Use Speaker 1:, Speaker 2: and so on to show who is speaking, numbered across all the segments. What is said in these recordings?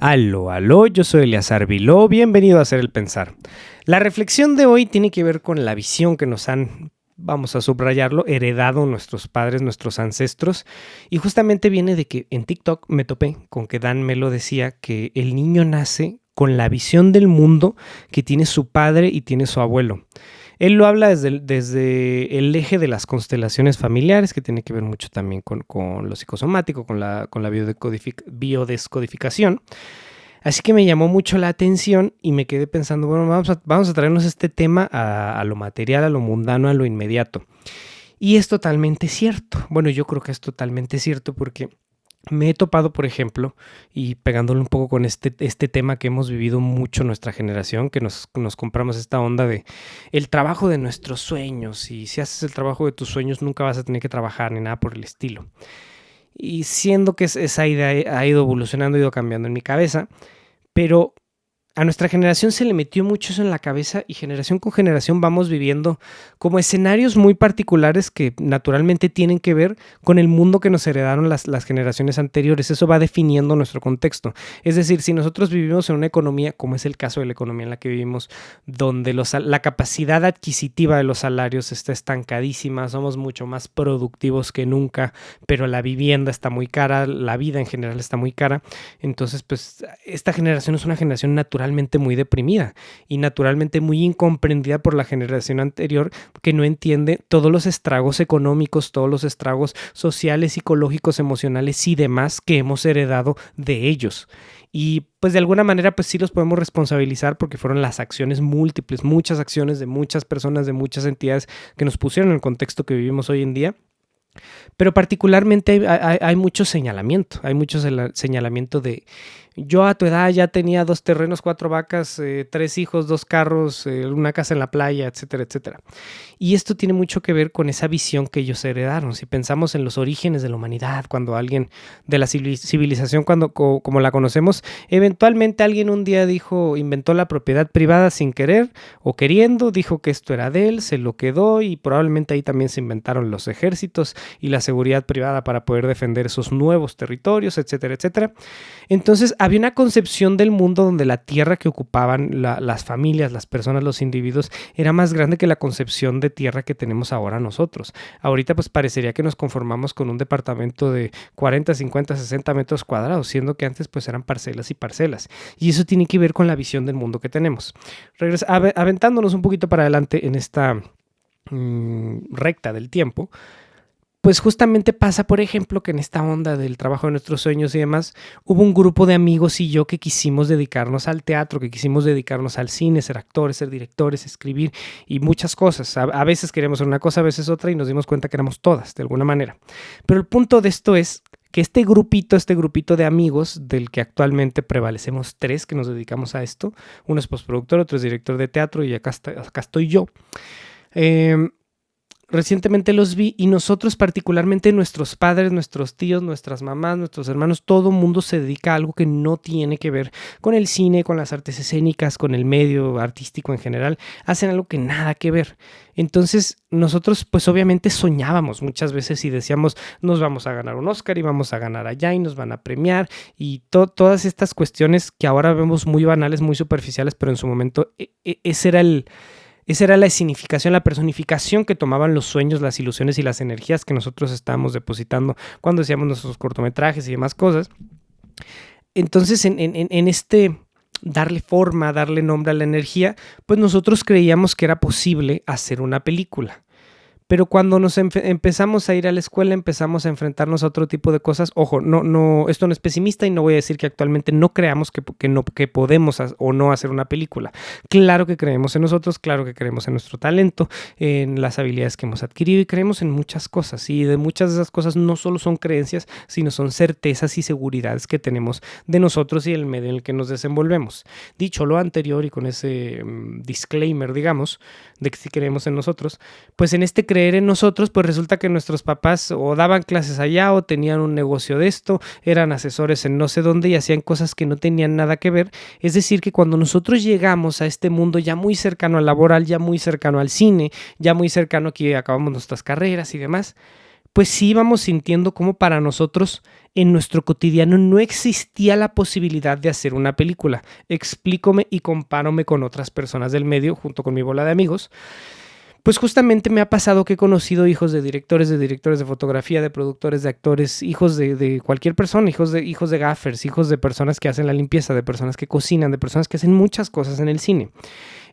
Speaker 1: Aló, aló, yo soy Eleazar Viló, bienvenido a Hacer el Pensar. La reflexión de hoy tiene que ver con la visión que nos han, vamos a subrayarlo, heredado nuestros padres, nuestros ancestros, y justamente viene de que en TikTok me topé con que Dan Melo decía que el niño nace con la visión del mundo que tiene su padre y tiene su abuelo. Él lo habla desde el eje de las constelaciones familiares, que tiene que ver mucho también con lo psicosomático, con la biodescodificación. Así que me llamó mucho la atención y me quedé pensando, bueno, vamos a traernos este tema a lo material, a lo mundano, a lo inmediato. Y es totalmente cierto. Bueno, yo creo que es totalmente cierto porque me he topado, por ejemplo, y pegándole un poco con este tema que hemos vivido mucho nuestra generación, que nos compramos esta onda de el trabajo de nuestros sueños, y si haces el trabajo de tus sueños nunca vas a tener que trabajar ni nada por el estilo. Y siendo que esa idea ha ido evolucionando, ha ido cambiando en mi cabeza, pero a nuestra generación se le metió mucho eso en la cabeza y generación con generación vamos viviendo como escenarios muy particulares que naturalmente tienen que ver con el mundo que nos heredaron las generaciones anteriores. Eso va definiendo nuestro contexto. Es decir, si nosotros vivimos en una economía, como es el caso de la economía en la que vivimos, donde la capacidad adquisitiva de los salarios está estancadísima, somos mucho más productivos que nunca, pero la vivienda está muy cara, la vida en general está muy cara. Entonces, pues, esta generación es una generación naturalmente muy deprimida y naturalmente muy incomprendida por la generación anterior, que no entiende todos los estragos económicos, todos los estragos sociales, psicológicos, emocionales y demás que hemos heredado de ellos. Y pues de alguna manera pues sí los podemos responsabilizar porque fueron las acciones múltiples, muchas acciones de muchas personas, de muchas entidades que nos pusieron en el contexto que vivimos hoy en día. Pero particularmente hay mucho señalamiento, de yo a tu edad ya tenía 2 terrenos, 4 vacas, 3 hijos, 2 carros, una casa en la playa, etcétera, etcétera. Y esto tiene mucho que ver con esa visión que ellos heredaron. Si pensamos en los orígenes de la humanidad, cuando alguien de la civilización, como la conocemos, eventualmente alguien un día inventó la propiedad privada sin querer o queriendo, dijo que esto era de él, se lo quedó y probablemente ahí también se inventaron los ejércitos y la seguridad privada para poder defender esos nuevos territorios, etcétera, etcétera. Entonces había una concepción del mundo donde la tierra que ocupaban las familias, las personas, los individuos, era más grande que la concepción de tierra que tenemos ahora nosotros. Ahorita pues parecería que nos conformamos con un departamento de 40, 50, 60 metros cuadrados, siendo que antes pues eran parcelas y parcelas. Y eso tiene que ver con la visión del mundo que tenemos. Aventándonos un poquito para adelante en esta recta del tiempo, pues justamente pasa, por ejemplo, que en esta onda del trabajo de nuestros sueños y demás, hubo un grupo de amigos y yo que quisimos dedicarnos al teatro, que quisimos dedicarnos al cine, ser actores, ser directores, escribir y muchas cosas. A veces queríamos hacer una cosa, a veces otra y nos dimos cuenta que éramos todas, de alguna manera. Pero el punto de esto es que este grupito de amigos del que actualmente prevalecemos 3 que nos dedicamos a esto, uno es postproductor, otro es director de teatro y acá estoy yo. Recientemente los vi y nosotros, particularmente nuestros padres, nuestros tíos, nuestras mamás, nuestros hermanos, todo mundo se dedica a algo que no tiene que ver con el cine, con las artes escénicas, con el medio artístico en general. Hacen algo que nada que ver. Entonces nosotros pues obviamente soñábamos muchas veces y decíamos nos vamos a ganar un Oscar y vamos a ganar allá y nos van a premiar y todas estas cuestiones que ahora vemos muy banales, muy superficiales, pero en su momento esa era la significación, la personificación que tomaban los sueños, las ilusiones y las energías que nosotros estábamos depositando cuando hacíamos nuestros cortometrajes y demás cosas. Entonces, en este darle forma, darle nombre a la energía, pues nosotros creíamos que era posible hacer una película. Pero cuando nos empezamos a ir a la escuela, empezamos a enfrentarnos a otro tipo de cosas. Ojo, esto no es pesimista y no voy a decir que actualmente no creamos que podemos o no hacer una película. Claro que creemos en nosotros, claro que creemos en nuestro talento, en las habilidades que hemos adquirido y creemos en muchas cosas. Y de muchas de esas cosas no solo son creencias, sino son certezas y seguridades que tenemos de nosotros y del medio en el que nos desenvolvemos. Dicho lo anterior y con ese disclaimer, digamos, de que sí creemos en nosotros, pues en este creer en nosotros, pues resulta que nuestros papás o daban clases allá o tenían un negocio de esto, eran asesores en no sé dónde y hacían cosas que no tenían nada que ver. Es decir, que cuando nosotros llegamos a este mundo ya muy cercano al laboral, ya muy cercano al cine, ya muy cercano a que acabamos nuestras carreras y demás, pues sí íbamos sintiendo como para nosotros en nuestro cotidiano no existía la posibilidad de hacer una película. Explícome y compárome con otras personas del medio, junto con mi bola de amigos. Pues justamente me ha pasado que he conocido hijos de directores de fotografía, de productores, de actores, hijos de cualquier persona, hijos de gaffers, hijos de personas que hacen la limpieza, de personas que cocinan, de personas que hacen muchas cosas en el cine.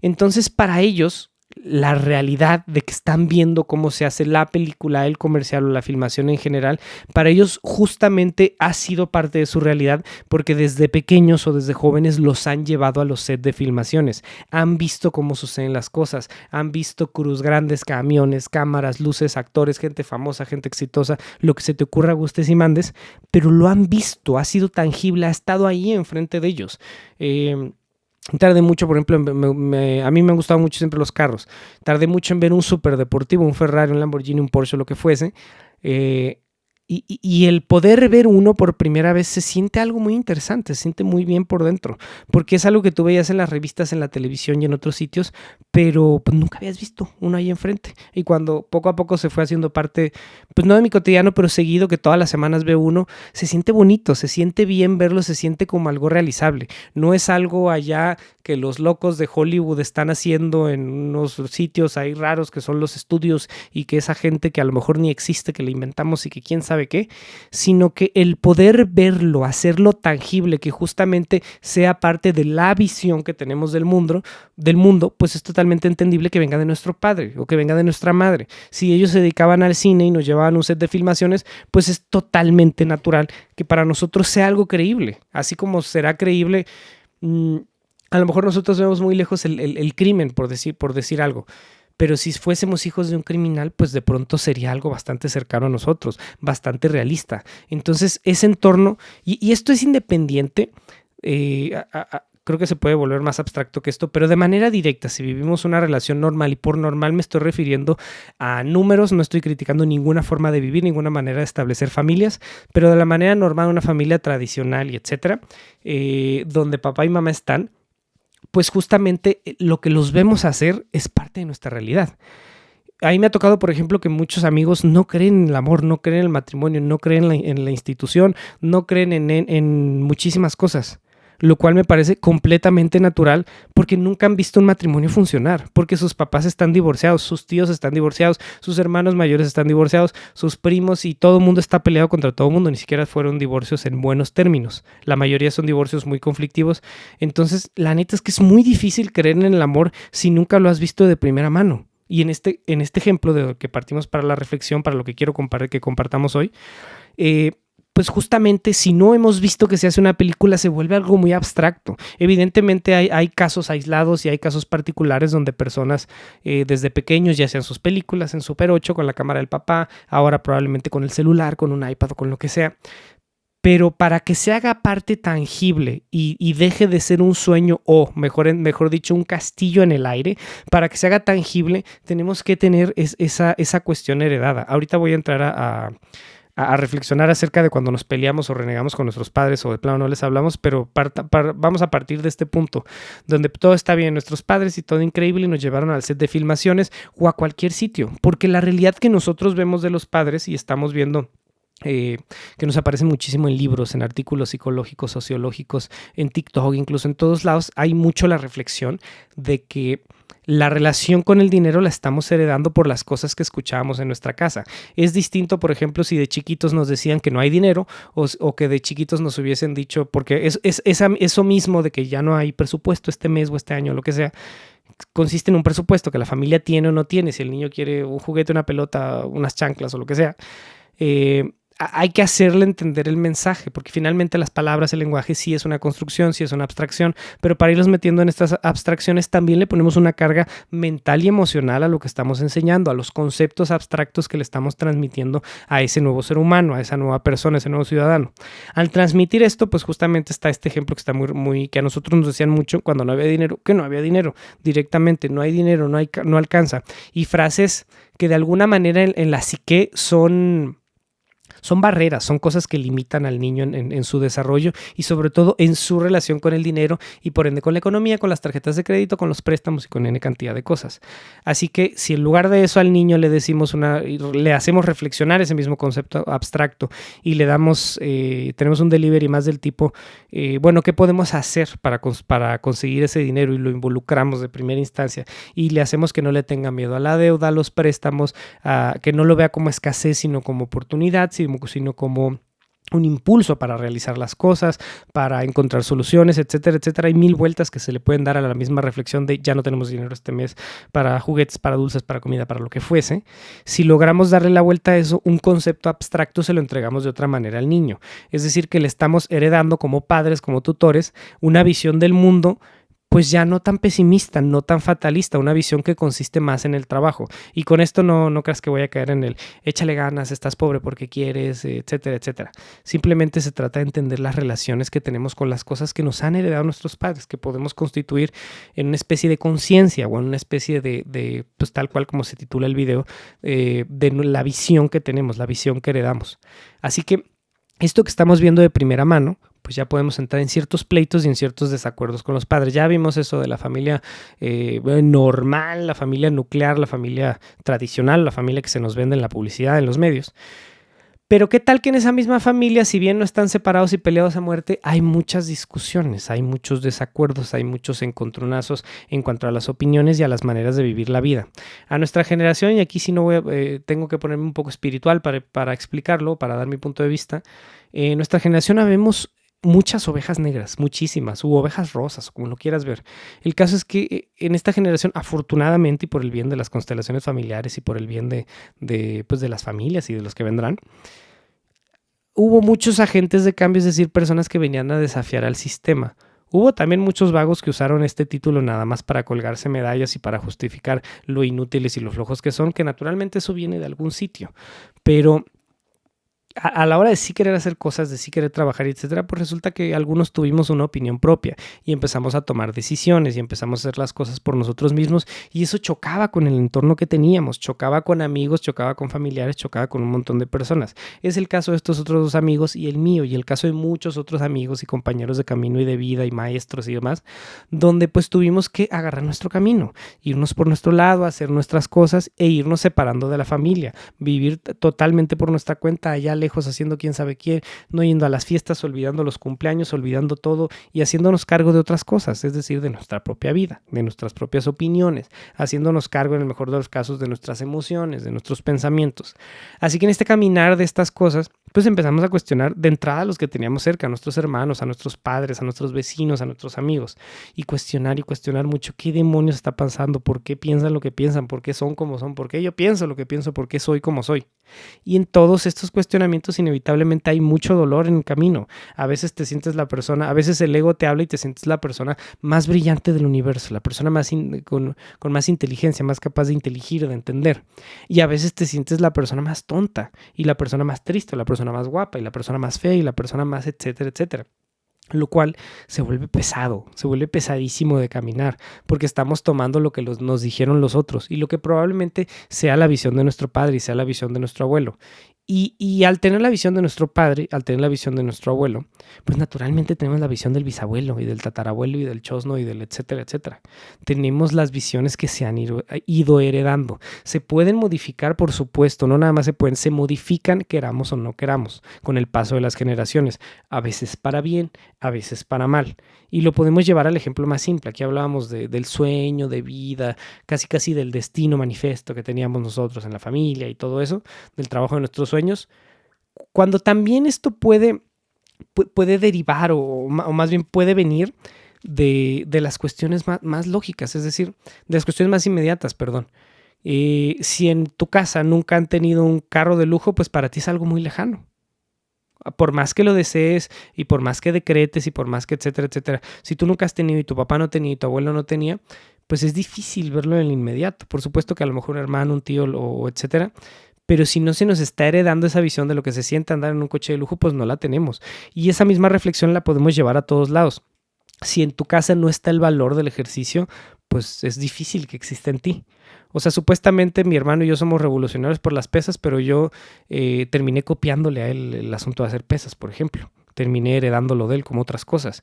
Speaker 1: Entonces, para ellos, la realidad de que están viendo cómo se hace la película, el comercial o la filmación en general, para ellos justamente ha sido parte de su realidad porque desde pequeños o desde jóvenes los han llevado a los sets de filmaciones, han visto cómo suceden las cosas, han visto crews grandes, camiones, cámaras, luces, actores, gente famosa, gente exitosa, lo que se te ocurra, gustes y mandes, pero lo han visto, ha sido tangible, ha estado ahí enfrente de ellos. Tardé mucho, por ejemplo, a mí me han gustado mucho siempre los carros. Tardé mucho en ver un superdeportivo, un Ferrari, un Lamborghini, un Porsche, lo que fuese. Y el poder ver uno por primera vez se siente algo muy interesante, se siente muy bien por dentro, porque es algo que tú veías en las revistas, en la televisión y en otros sitios, pero pues nunca habías visto uno ahí enfrente. Y cuando poco a poco se fue haciendo parte, pues no de mi cotidiano, pero seguido, que todas las semanas veo uno, se siente bonito, se siente bien verlo, se siente como algo realizable. No es algo allá que los locos de Hollywood están haciendo en unos sitios ahí raros que son los estudios y que esa gente que a lo mejor ni existe, que la inventamos y que quién sabe qué, sino que el poder verlo, hacerlo tangible, que justamente sea parte de la visión que tenemos del mundo, pues es totalmente entendible que venga de nuestro padre o que venga de nuestra madre. Si ellos se dedicaban al cine y nos llevaban a un set de filmaciones, pues es totalmente natural que para nosotros sea algo creíble, así como será creíble. A lo mejor nosotros vemos muy lejos el crimen, por decir algo, pero si fuésemos hijos de un criminal, pues de pronto sería algo bastante cercano a nosotros, bastante realista. Entonces, ese entorno, y esto es independiente, creo que se puede volver más abstracto que esto, pero de manera directa, si vivimos una relación normal, y por normal me estoy refiriendo a números, no estoy criticando ninguna forma de vivir, ninguna manera de establecer familias, pero de la manera normal, una familia tradicional y etcétera, donde papá y mamá están, pues justamente lo que los vemos hacer es parte de nuestra realidad. A mí me ha tocado, por ejemplo, que muchos amigos no creen en el amor, no creen en el matrimonio, no creen en la institución, no creen en muchísimas cosas, lo cual me parece completamente natural porque nunca han visto un matrimonio funcionar, porque sus papás están divorciados, sus tíos están divorciados, sus hermanos mayores están divorciados, sus primos, y todo el mundo está peleado contra todo el mundo, ni siquiera fueron divorcios en buenos términos, la mayoría son divorcios muy conflictivos. Entonces la neta es que es muy difícil creer en el amor si nunca lo has visto de primera mano. Y en este ejemplo de lo que partimos para la reflexión, para lo que quiero que compartamos hoy, pues justamente si no hemos visto que se hace una película se vuelve algo muy abstracto. Evidentemente hay casos aislados y hay casos particulares donde personas desde pequeños ya hacían sus películas en Super 8 con la cámara del papá, ahora probablemente con el celular, con un iPad o con lo que sea. Pero para que se haga parte tangible y deje de ser un sueño o, mejor dicho, un castillo en el aire, para que se haga tangible tenemos que tener esa cuestión heredada. Ahorita voy a entrar a reflexionar acerca de cuando nos peleamos o renegamos con nuestros padres o de plano no les hablamos, pero vamos a partir de este punto, donde todo está bien, nuestros padres y todo increíble, y nos llevaron al set de filmaciones o a cualquier sitio, porque la realidad que nosotros vemos de los padres y estamos viendo, que nos aparece muchísimo en libros, en artículos psicológicos, sociológicos, en TikTok, incluso en todos lados, hay mucho la reflexión de que la relación con el dinero la estamos heredando por las cosas que escuchábamos en nuestra casa. Es distinto, por ejemplo, si de chiquitos nos decían que no hay dinero o que de chiquitos nos hubiesen dicho, porque es eso mismo de que ya no hay presupuesto este mes o este año, lo que sea, consiste en un presupuesto que la familia tiene o no tiene. Si el niño quiere un juguete, una pelota, unas chanclas o lo que sea, hay que hacerle entender el mensaje, porque finalmente las palabras, el lenguaje sí es una construcción, sí es una abstracción, pero para irlos metiendo en estas abstracciones también le ponemos una carga mental y emocional a lo que estamos enseñando, a los conceptos abstractos que le estamos transmitiendo a ese nuevo ser humano, a esa nueva persona, a ese nuevo ciudadano. Al transmitir esto, pues justamente está este ejemplo que está muy que a nosotros nos decían mucho cuando no había dinero, que no había dinero, directamente, no hay dinero, no alcanza, y frases que de alguna manera en la psique son Son barreras, son cosas que limitan al niño en su desarrollo y sobre todo en su relación con el dinero y por ende con la economía, con las tarjetas de crédito, con los préstamos y con N cantidad de cosas. Así que si en lugar de eso al niño le decimos le hacemos reflexionar ese mismo concepto abstracto y le damos, tenemos un delivery más del tipo, bueno, ¿qué podemos hacer para conseguir ese dinero? Y lo involucramos de primera instancia y le hacemos que no le tenga miedo a la deuda, a los préstamos, que no lo vea como escasez, sino como oportunidad, sino como un impulso para realizar las cosas, para encontrar soluciones, etcétera, etcétera. Hay mil vueltas que se le pueden dar a la misma reflexión de ya no tenemos dinero este mes para juguetes, para dulces, para comida, para lo que fuese. Si logramos darle la vuelta a eso, un concepto abstracto se lo entregamos de otra manera al niño. Es decir, que le estamos heredando como padres, como tutores, una visión del mundo pues ya no tan pesimista, no tan fatalista, una visión que consiste más en el trabajo. Y con esto no creas que voy a caer en el échale ganas, estás pobre porque quieres, etcétera, etcétera. Simplemente se trata de entender las relaciones que tenemos con las cosas que nos han heredado nuestros padres, que podemos constituir en una especie de conciencia o en una especie de, pues tal cual como se titula el video, de la visión que tenemos, la visión que heredamos. Así que esto que estamos viendo de primera mano, pues ya podemos entrar en ciertos pleitos y en ciertos desacuerdos con los padres. Ya vimos eso de la familia normal, la familia nuclear, la familia tradicional, la familia que se nos vende en la publicidad, en los medios. Pero qué tal que en esa misma familia, si bien no están separados y peleados a muerte, hay muchas discusiones, hay muchos desacuerdos, hay muchos encontronazos en cuanto a las opiniones y a las maneras de vivir la vida. A nuestra generación, y aquí sí tengo que ponerme un poco espiritual para explicarlo, para dar mi punto de vista, nuestra generación habemos muchas ovejas negras, muchísimas, u ovejas rosas, como lo quieras ver. El caso es que en esta generación, afortunadamente y por el bien de las constelaciones familiares y por el bien pues de las familias y de los que vendrán, hubo muchos agentes de cambio, es decir, personas que venían a desafiar al sistema. Hubo también muchos vagos que usaron este título nada más para colgarse medallas y para justificar lo inútiles y lo flojos que son, que naturalmente eso viene de algún sitio. Pero a la hora de sí querer hacer cosas, de sí querer trabajar, etcétera, pues resulta que algunos tuvimos una opinión propia y empezamos a tomar decisiones y empezamos a hacer las cosas por nosotros mismos y eso chocaba con el entorno que teníamos, chocaba con amigos, chocaba con familiares, chocaba con un montón de personas. Es el caso de estos otros dos amigos y el mío y el caso de muchos otros amigos y compañeros de camino y de vida y maestros y demás, donde pues tuvimos que agarrar nuestro camino, irnos por nuestro lado, hacer nuestras cosas e irnos separando de la familia, vivir totalmente por nuestra cuenta allá lejos haciendo quién sabe qué, no yendo a las fiestas, olvidando los cumpleaños, olvidando todo y haciéndonos cargo de otras cosas, es decir, de nuestra propia vida, de nuestras propias opiniones, haciéndonos cargo en el mejor de los casos de nuestras emociones, de nuestros pensamientos. Así que en este caminar de estas cosas, pues empezamos a cuestionar de entrada a los que teníamos cerca, a nuestros hermanos, a nuestros padres, a nuestros vecinos, a nuestros amigos, y cuestionar mucho qué demonios está pasando, por qué piensan lo que piensan, por qué son como son, por qué yo pienso lo que pienso, por qué soy como soy. Y en todos estos cuestionamientos inevitablemente hay mucho dolor en el camino. A veces te sientes la persona, a veces el ego te habla y te sientes la persona más brillante del universo, la persona con más inteligencia, más capaz de inteligir, de entender. Y a veces te sientes la persona más tonta y la persona más triste, la persona más guapa y la persona más fea y la persona más etcétera, etcétera. Lo cual se vuelve pesado, se vuelve pesadísimo de caminar, porque estamos tomando lo que nos dijeron los otros y lo que probablemente sea la visión de nuestro padre y sea la visión de nuestro abuelo. Y al tener la visión de nuestro padre, al tener la visión de nuestro abuelo, pues naturalmente tenemos la visión del bisabuelo y del tatarabuelo y del chosno y del etcétera, etcétera. Tenemos las visiones que se han ido heredando. Se pueden modificar, por supuesto, no nada más se modifican, queramos o no queramos, con el paso de las generaciones, a veces para bien, a veces para mal. Y lo podemos llevar al ejemplo más simple. Aquí hablábamos del sueño, de vida, casi del destino manifiesto que teníamos nosotros en la familia y todo eso, del trabajo de nuestros sueños. Cuando también esto puede derivar o más bien puede venir de las cuestiones más lógicas, es decir, de las cuestiones más inmediatas, perdón. Si en tu casa nunca han tenido un carro de lujo, pues para ti es algo muy lejano. Por más que lo desees y por más que decretes y por más que etcétera, etcétera, si tú nunca has tenido y tu papá no tenía y tu abuelo no tenía, pues es difícil verlo en el inmediato. Por supuesto que a lo mejor un hermano, un tío o etcétera, pero si no se nos está heredando esa visión de lo que se siente andar en un coche de lujo, pues no la tenemos. Y esa misma reflexión la podemos llevar a todos lados. Si en tu casa no está el valor del ejercicio, pues es difícil que exista en ti. O sea, supuestamente mi hermano y yo somos revolucionarios por las pesas, pero yo terminé copiándole a él el asunto de hacer pesas, por ejemplo. Terminé heredándolo de él como otras cosas.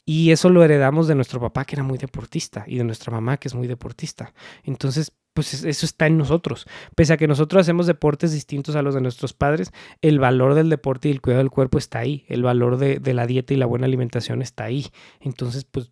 Speaker 1: Y eso lo heredamos de nuestro papá, que era muy deportista, y de nuestra mamá, que es muy deportista. Entonces, pues eso está en nosotros. Pese a que nosotros hacemos deportes distintos a los de nuestros padres, el valor del deporte y el cuidado del cuerpo está ahí. El valor de la dieta y la buena alimentación está ahí. Entonces, pues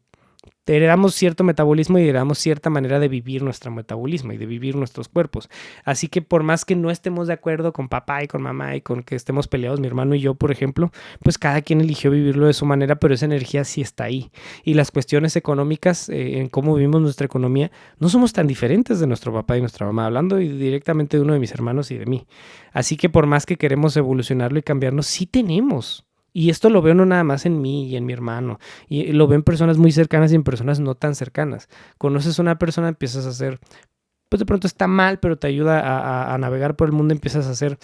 Speaker 1: heredamos cierto metabolismo y heredamos cierta manera de vivir nuestro metabolismo y de vivir nuestros cuerpos. Así que por más que no estemos de acuerdo con papá y con mamá y con que estemos peleados, mi hermano y yo, por ejemplo, pues cada quien eligió vivirlo de su manera, pero esa energía sí está ahí. Y las cuestiones económicas, en cómo vivimos nuestra economía, no somos tan diferentes de nuestro papá y nuestra mamá, hablando directamente de uno de mis hermanos y de mí. Así que por más que queremos evolucionarlo y cambiarnos, sí tenemos. Y esto lo veo no nada más en mí y en mi hermano, y lo veo en personas muy cercanas y en personas no tan cercanas. Conoces a una persona, empiezas a hacer, pues de pronto está mal, pero te ayuda a navegar por el mundo, empiezas a hacer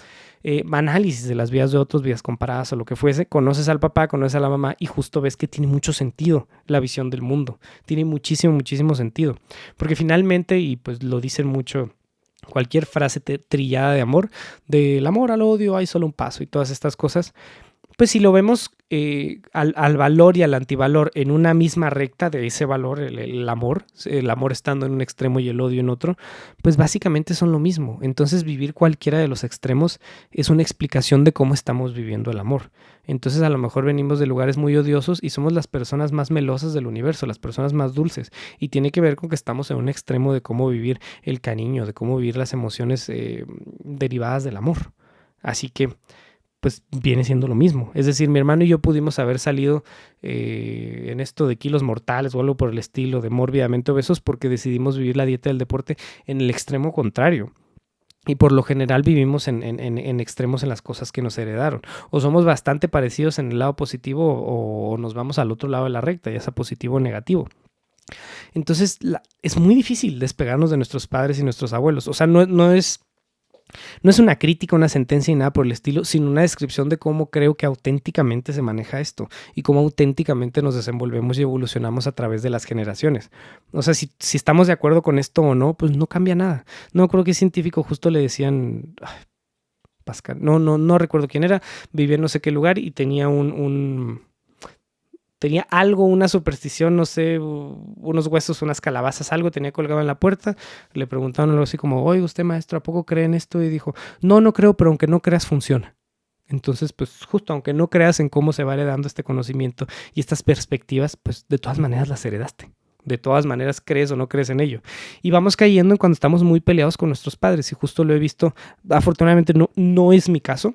Speaker 1: análisis de las vidas de otros, vidas comparadas o lo que fuese. Conoces al papá, conoces a la mamá y justo ves que tiene mucho sentido la visión del mundo. Tiene muchísimo, muchísimo sentido. Porque finalmente, y pues lo dicen mucho, cualquier frase trillada de amor, del amor al odio hay solo un paso y todas estas cosas. Pues si lo vemos al valor y al antivalor en una misma recta de ese valor, el amor estando en un extremo y el odio en otro, pues básicamente son lo mismo. Entonces vivir cualquiera de los extremos es una explicación de cómo estamos viviendo el amor. Entonces a lo mejor venimos de lugares muy odiosos y somos las personas más melosas del universo, las personas más dulces. Y tiene que ver con que estamos en un extremo de cómo vivir el cariño, de cómo vivir las emociones derivadas del amor. Así que pues viene siendo lo mismo. Es decir, mi hermano y yo pudimos haber salido en esto de kilos mortales o algo por el estilo, de mórbidamente obesos, porque decidimos vivir la dieta del deporte en el extremo contrario. Y por lo general vivimos en extremos en las cosas que nos heredaron. O somos bastante parecidos en el lado positivo o nos vamos al otro lado de la recta, ya sea positivo o negativo. Entonces es muy difícil despegarnos de nuestros padres y nuestros abuelos. O sea, no es una crítica, una sentencia y nada por el estilo, sino una descripción de cómo creo que auténticamente se maneja esto y cómo auténticamente nos desenvolvemos y evolucionamos a través de las generaciones. O sea, si estamos de acuerdo con esto o no, pues no cambia nada. No creo que científico justo le decían, Pascal, no recuerdo quién era, vivía en no sé qué lugar y tenía tenía algo, una superstición, no sé, unos huesos, unas calabazas, algo tenía colgado en la puerta. Le preguntaron algo así como, oye, usted maestro, ¿a poco cree en esto? Y dijo, no creo, pero aunque no creas, funciona. Entonces, pues justo aunque no creas en cómo se va heredando este conocimiento y estas perspectivas, pues de todas maneras las heredaste. De todas maneras crees o no crees en ello. Y vamos cayendo en cuando estamos muy peleados con nuestros padres. Y justo lo he visto, afortunadamente no es mi caso.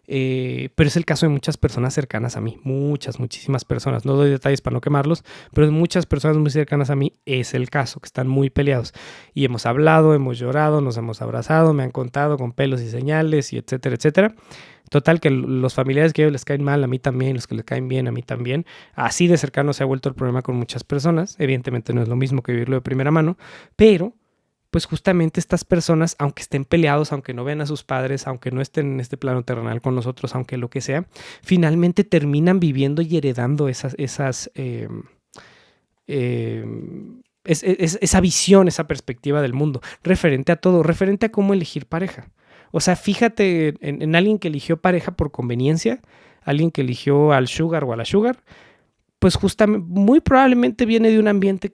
Speaker 1: Pero es el caso de muchas personas cercanas a mí, muchísimas personas, no doy detalles para no quemarlos, pero muchas personas muy cercanas a mí es el caso, que están muy peleados y hemos hablado, hemos llorado, nos hemos abrazado, me han contado con pelos y señales y etcétera, etcétera. Total que los familiares que a ellos les caen mal, a mí también, los que les caen bien, a mí también. Así de cercano se ha vuelto el problema con muchas personas. Evidentemente no es lo mismo que vivirlo de primera mano, pero pues justamente estas personas, aunque estén peleados, aunque no vean a sus padres, aunque no estén en este plano terrenal con nosotros, aunque lo que sea, finalmente terminan viviendo y heredando esa visión, esa perspectiva del mundo, referente a todo, referente a cómo elegir pareja. O sea, fíjate en alguien que eligió pareja por conveniencia, alguien que eligió al sugar o a la sugar, pues justamente, muy probablemente viene de un ambiente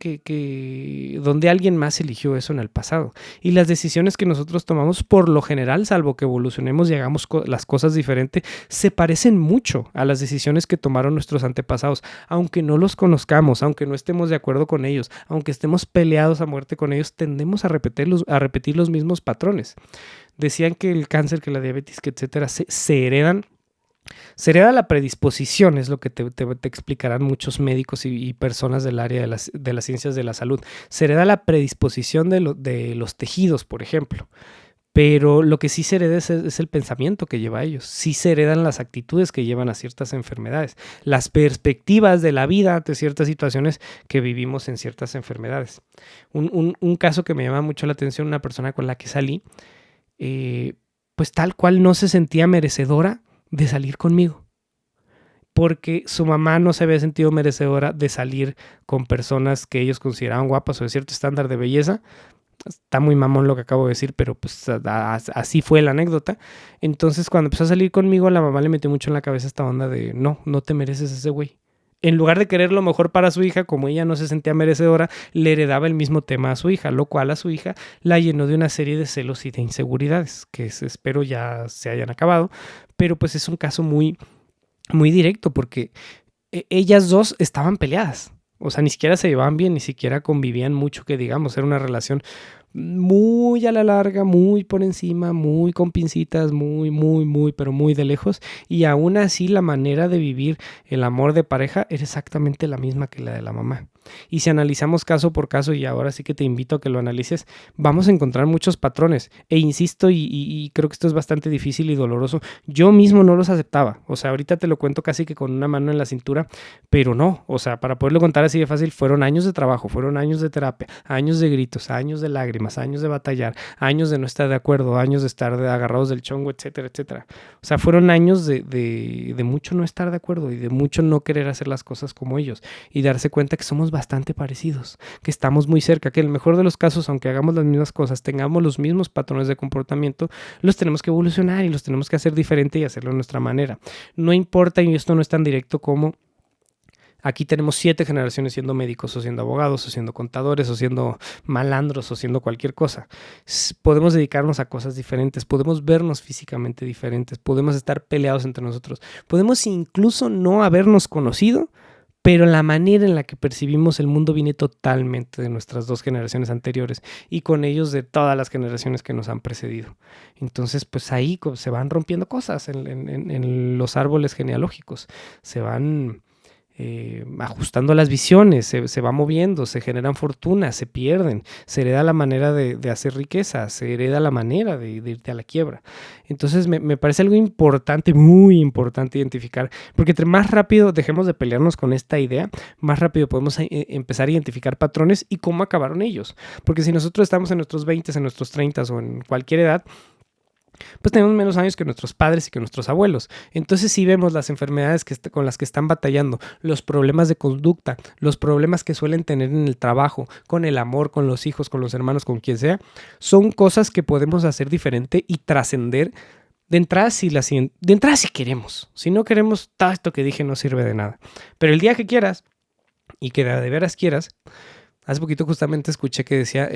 Speaker 1: donde alguien más eligió eso en el pasado. Y las decisiones que nosotros tomamos, por lo general, salvo que evolucionemos y hagamos las cosas diferentes, se parecen mucho a las decisiones que tomaron nuestros antepasados. Aunque no los conozcamos, aunque no estemos de acuerdo con ellos, aunque estemos peleados a muerte con ellos, tendemos a repetir los mismos patrones. Decían que el cáncer, que la diabetes, que etcétera, se heredan. Se hereda la predisposición, es lo que te explicarán muchos médicos y personas del área de las ciencias de la salud. Se hereda la predisposición de los tejidos, por ejemplo. Pero lo que sí se hereda es el pensamiento que lleva a ellos. Sí se heredan las actitudes que llevan a ciertas enfermedades, las perspectivas de la vida ante ciertas situaciones que vivimos en ciertas enfermedades. Un caso que me llama mucho la atención, una persona con la que salí, pues tal cual no se sentía merecedora de salir conmigo, porque su mamá no se había sentido merecedora de salir con personas que ellos consideraban guapas o de cierto estándar de belleza, Está muy mamón lo que acabo de decir, pero pues así fue la anécdota. Entonces, cuando empezó a salir conmigo, la mamá le metió mucho en la cabeza esta onda de no te mereces ese güey. En lugar de querer lo mejor para su hija, como ella no se sentía merecedora, le heredaba el mismo tema a su hija, lo cual a su hija la llenó de una serie de celos y de inseguridades, que espero ya se hayan acabado, pero pues es un caso muy, muy directo, porque ellas dos estaban peleadas. O sea, ni siquiera se llevaban bien, ni siquiera convivían mucho, que digamos, era una relación muy a la larga, muy por encima, muy con pincitas, muy, pero muy de lejos. Y aún así la manera de vivir el amor de pareja era exactamente la misma que la de la mamá. Y si analizamos caso por caso, y ahora sí que te invito a que lo analices, vamos a encontrar muchos patrones. E insisto, y creo que esto es bastante difícil y doloroso, yo mismo no los aceptaba. O sea, ahorita te lo cuento casi que con una mano en la cintura, pero no. O sea, para poderlo contar así de fácil, fueron años de trabajo, fueron años de terapia, años de gritos, años de lágrimas, años de batallar, años de no estar de acuerdo, años de estar agarrados del chongo, etcétera, etcétera. O sea, fueron años de mucho no estar de acuerdo y de mucho no querer hacer las cosas como ellos y darse cuenta que somos bastante parecidos, que estamos muy cerca, que en el mejor de los casos, aunque hagamos las mismas cosas, tengamos los mismos patrones de comportamiento, los tenemos que evolucionar y los tenemos que hacer diferente y hacerlo a nuestra manera. No importa, y esto no es tan directo como aquí tenemos 7 generaciones siendo médicos o siendo abogados o siendo contadores o siendo malandros o siendo cualquier cosa. Podemos dedicarnos a cosas diferentes, podemos vernos físicamente diferentes, podemos estar peleados entre nosotros, podemos incluso no habernos conocido, pero la manera en la que percibimos el mundo viene totalmente de nuestras 2 generaciones anteriores y con ellos de todas las generaciones que nos han precedido. Entonces, pues ahí se van rompiendo cosas en los árboles genealógicos, se van ajustando las visiones, se va moviendo, se generan fortunas, se pierden, se hereda la manera de hacer riqueza, se hereda la manera de irte a la quiebra. Entonces me parece algo importante, muy importante identificar, porque entre más rápido dejemos de pelearnos con esta idea, más rápido podemos empezar a identificar patrones y cómo acabaron ellos. Porque si nosotros estamos en nuestros 20, en nuestros 30 o en cualquier edad, pues tenemos menos años que nuestros padres y que nuestros abuelos. Entonces sí vemos las enfermedades con las que están batallando, los problemas de conducta, los problemas que suelen tener en el trabajo, con el amor, con los hijos, con los hermanos, con quien sea, son cosas que podemos hacer diferente y trascender de entrada si queremos. Si no queremos, todo esto que dije no sirve de nada. Pero el día que quieras y que de veras quieras, hace poquito justamente escuché que decía,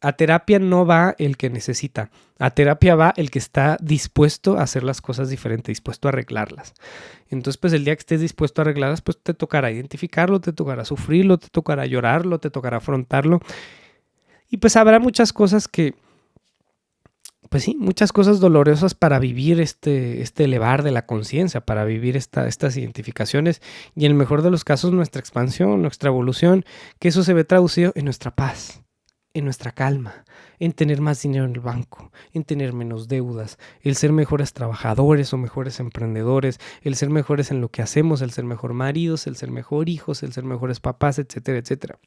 Speaker 1: a terapia no va el que necesita, a terapia va el que está dispuesto a hacer las cosas diferentes, dispuesto a arreglarlas. Entonces, pues el día que estés dispuesto a arreglarlas, pues te tocará identificarlo, te tocará sufrirlo, te tocará llorarlo, te tocará afrontarlo. Y pues habrá muchas cosas pues sí, muchas cosas dolorosas para vivir este elevar de la conciencia, para vivir estas identificaciones y en el mejor de los casos nuestra expansión, nuestra evolución, que eso se ve traducido en nuestra paz, en nuestra calma, en tener más dinero en el banco, en tener menos deudas, el ser mejores trabajadores o mejores emprendedores, el ser mejores en lo que hacemos, el ser mejor maridos, el ser mejor hijos, el ser mejores papás, etcétera, etcétera.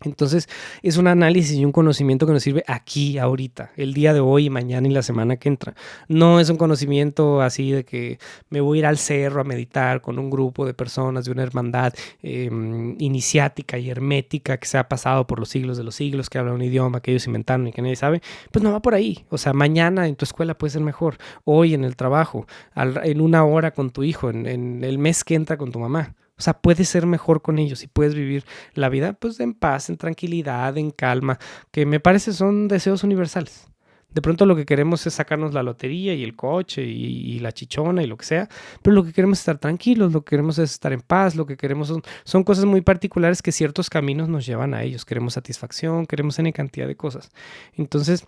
Speaker 1: Entonces es un análisis y un conocimiento que nos sirve aquí, ahorita, el día de hoy, mañana y la semana que entra. No es un conocimiento así de que me voy a ir al cerro a meditar con un grupo de personas de una hermandad iniciática y hermética que se ha pasado por los siglos de los siglos, que habla un idioma que ellos inventaron y que nadie sabe. Pues no va por ahí. O sea, mañana en tu escuela puede ser mejor, hoy en el trabajo, en una hora con tu hijo, en el mes que entra con tu mamá. O sea, puedes ser mejor con ellos y puedes vivir la vida pues en paz, en tranquilidad, en calma, que me parece son deseos universales. De pronto lo que queremos es sacarnos la lotería y el coche y la chichona y lo que sea, pero lo que queremos es estar tranquilos, lo que queremos es estar en paz, lo que queremos son cosas muy particulares que ciertos caminos nos llevan a ellos. Queremos satisfacción, queremos N cantidad de cosas. Entonces,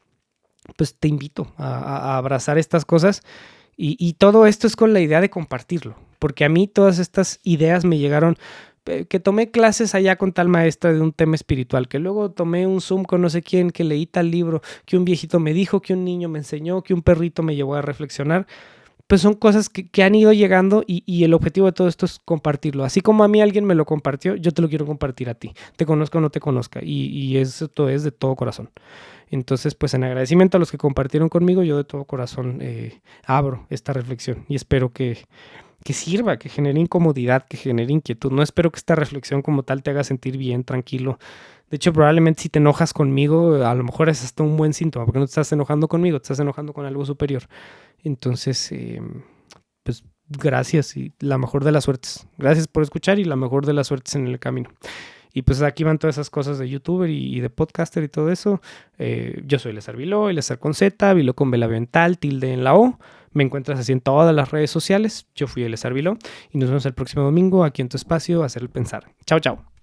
Speaker 1: pues te invito a abrazar estas cosas. Y todo esto es con la idea de compartirlo, porque a mí todas estas ideas me llegaron, que tomé clases allá con tal maestra de un tema espiritual, que luego tomé un Zoom con no sé quién, que leí tal libro, que un viejito me dijo, que un niño me enseñó, que un perrito me llevó a reflexionar. Pues son cosas que han ido llegando y el objetivo de todo esto es compartirlo. Así como a mí alguien me lo compartió, yo te lo quiero compartir a ti, te conozca o no te conozca, y esto es de todo corazón. Entonces, pues en agradecimiento a los que compartieron conmigo, yo de todo corazón abro esta reflexión y espero que que sirva, que genere incomodidad, que genere inquietud. No espero que esta reflexión como tal te haga sentir bien, tranquilo. De hecho, probablemente si te enojas conmigo, a lo mejor es hasta un buen síntoma, porque no te estás enojando conmigo, te estás enojando con algo superior. Entonces, pues gracias y la mejor de las suertes. Gracias por escuchar y la mejor de las suertes en el camino. Y pues aquí van todas esas cosas de youtuber y de podcaster y todo eso. Yo soy Eleazar Viló, Eleazar con Z, Viló con vela mental, tilde en la O. Me encuentras así en todas las redes sociales. Yo fui Eleazar Viló y nos vemos el próximo domingo aquí en tu espacio a hacer el pensar. Chao, chao.